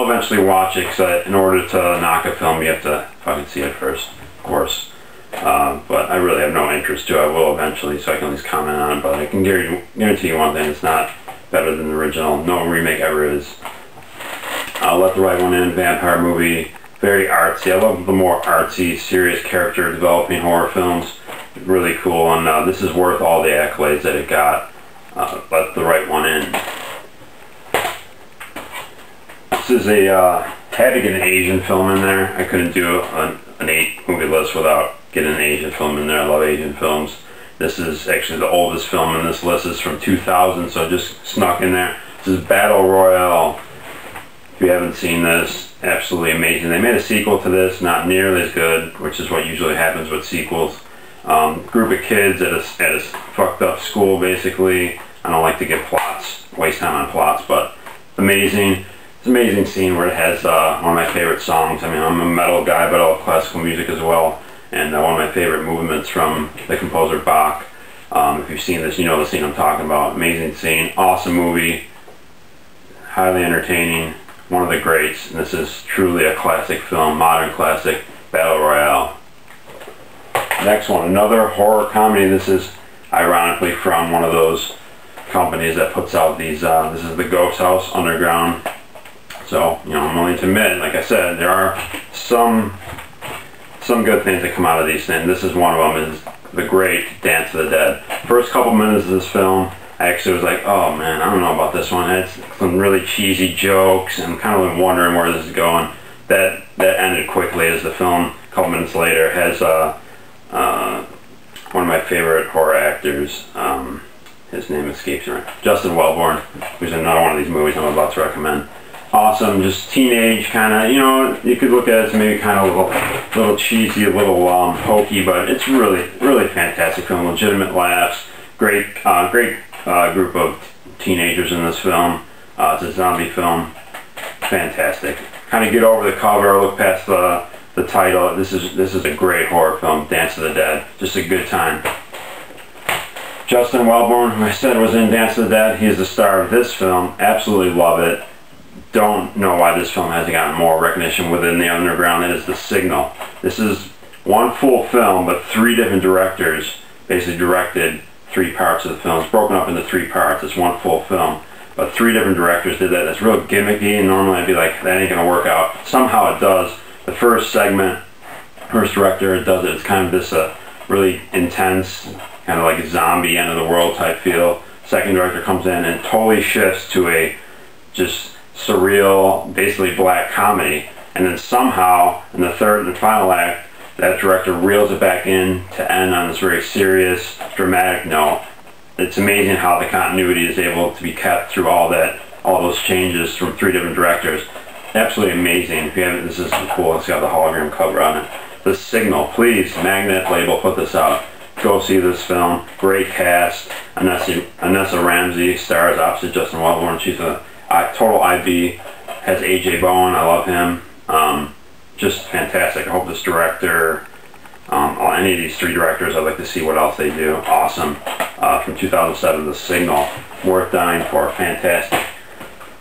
I'll eventually watch it because in order to knock a film, you have to fucking see it first, of course. But I really have no interest to. I will eventually, so I can at least comment on it. But I can guarantee you one thing: it's not better than the original. No remake ever is. Let the Right One In, vampire movie, very artsy. I love the more artsy, serious character developing horror films. Really cool, and this is worth all the accolades that it got. Let the Right One In. This is a had to get an Asian film in there. I couldn't do an 8-movie list without getting an Asian film in there. I love Asian films. This is actually the oldest film in this list. It's from 2000, so it just snuck in there. This is Battle Royale. If you haven't seen this, absolutely amazing. They made a sequel to this, not nearly as good, which is what usually happens with sequels. Group of kids at a fucked up school, basically. I don't like to give plots, waste time on plots, but amazing. It's an amazing scene where it has one of my favorite songs. I mean, I'm a metal guy, but I love classical music as well. And one of my favorite movements from the composer Bach. If you've seen this, you know the scene I'm talking about. Amazing scene, awesome movie, highly entertaining, one of the greats. And this is truly a classic film, modern classic, Battle Royale. Next one, another horror comedy. This is ironically from one of those companies that puts out these, this is the Ghost House Underground. So, you know, I'm willing to admit, like I said, there are some good things that come out of these things. This is one of them, is the great Dance of the Dead. First couple minutes of this film, I actually was like, oh man, I don't know about this one. It's some really cheesy jokes, and I'm kind of wondering where this is going. That ended quickly as the film, a couple minutes later, has one of my favorite horror actors, his name escapes me, Justin Wellborn, who's in another one of these movies I'm about to recommend. Awesome, just teenage kind of, you know, you could look at it as maybe kind of a little cheesy, a little hokey, but it's really fantastic film. Legitimate laughs, great group of teenagers in this film. It's a zombie film, fantastic. Kind of get over the cover, look past the title. This is a great horror film, Dance of the Dead. Just a good time. Justin Wellborn, who I said was in Dance of the Dead, he is the star of this film. Absolutely love it. Don't know why this film hasn't gotten more recognition within the underground. That is The Signal. This is one full film, but 3 different directors basically directed 3 parts of the film. It's broken up into 3 parts. It's one full film, but 3 different directors did that. That's real gimmicky, and normally I'd be like, that ain't gonna work out. Somehow it does. The first segment, first director does it. It's kind of this really intense, kind of like a zombie end of the world type feel. Second director comes in and totally shifts to a just surreal, basically black comedy, and then somehow in the third and final act, that director reels it back in to end on this very serious, dramatic note. It's amazing how the continuity is able to be kept through all those changes from 3 different directors. Absolutely amazing. If you haven't, this is cool. It's got the hologram cover on it. The Signal, please, Magnet label, put this out. Go see this film. Great cast. Anessa Ramsey stars opposite Justin Wellborn. She's a total IB. Has AJ Bowen. I love him. Just fantastic. I hope this director, any of these 3 directors, I'd like to see what else they do. Awesome. From 2007, The Signal. Worth dying for. Fantastic.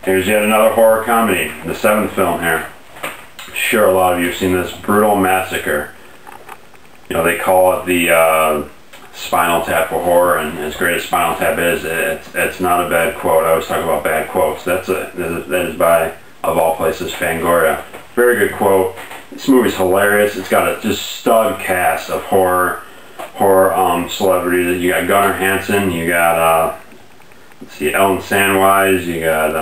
Here's yet another horror comedy. The 7th film here. I'm sure a lot of you have seen this. Brutal Massacre. You know, they call it the Spinal Tap for horror, and as great as Spinal Tap is, it's not a bad quote. I always talk about bad quotes. That is by, of all places, Fangoria. Very good quote. This movie's hilarious. It's got a just stud cast of horror celebrities. You got Gunnar Hansen, you got let's see, Ellen Sandwise, you got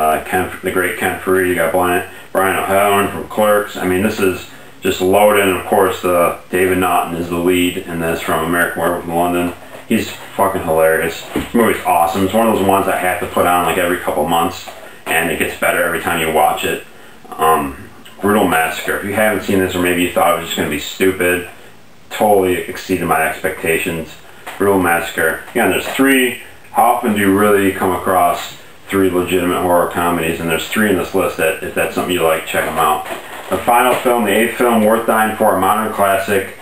the great Ken Faree, you got Brian O'Halloran from Clerks. I mean, this is just loaded, and of course David Naughton is the lead in this from American Werewolf in London. He's fucking hilarious. This movie's awesome. It's one of those ones I have to put on like every couple months, and it gets better every time you watch it. Brutal Massacre. If you haven't seen this, or maybe you thought it was just going to be stupid, totally exceeded my expectations. Brutal Massacre. Again, there's 3. How often do you really come across 3 legitimate horror comedies? And there's 3 in this list that, if that's something you like, check them out. The final film, the 8th film, worth dying for, a modern classic.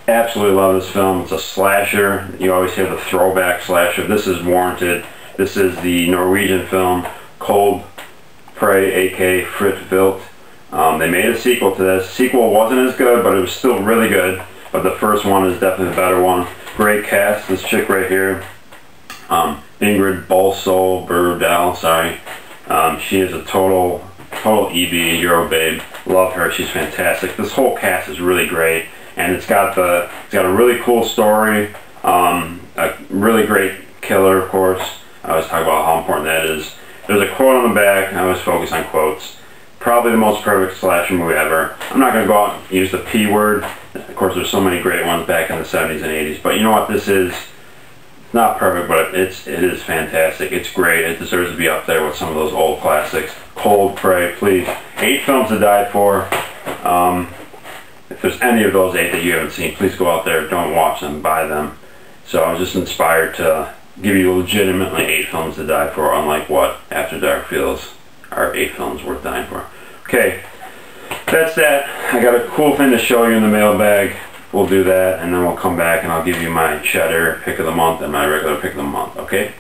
Absolutely love this film. It's a slasher. You always hear the throwback slasher. This is warranted. This is the Norwegian film Cold Prey, aka Fritt Vilt. They made a sequel to this. Sequel wasn't as good, but it was still really good. But the first one is definitely the better one. Great cast. This chick right here, Ingrid Bolso-Burdell, sorry. She is a total EB, Euro babe. Love her. She's fantastic. This whole cast is really great, and it's got a really cool story. A really great killer, of course. I always talk about how important that is. There's a quote on the back. I always focus on quotes. Probably the most perfect slasher movie ever. I'm not going to go out and use the P word. Of course, there's so many great ones back in the 70s and 80s. But you know what? This is not perfect, but it is fantastic. It's great. It deserves to be up there with some of those old classics. Cold, Prey, please. 8 films to die for. If there's any of those 8 that you haven't seen, please go out there. Don't watch them. Buy them. So I was just inspired to give you legitimately 8 films to die for, unlike what After Dark feels are 8 films worth dying for. Okay, that's that. I got a cool thing to show you in the mailbag. We'll do that, and then we'll come back and I'll give you my cheddar pick of the month and my regular pick of the month, okay?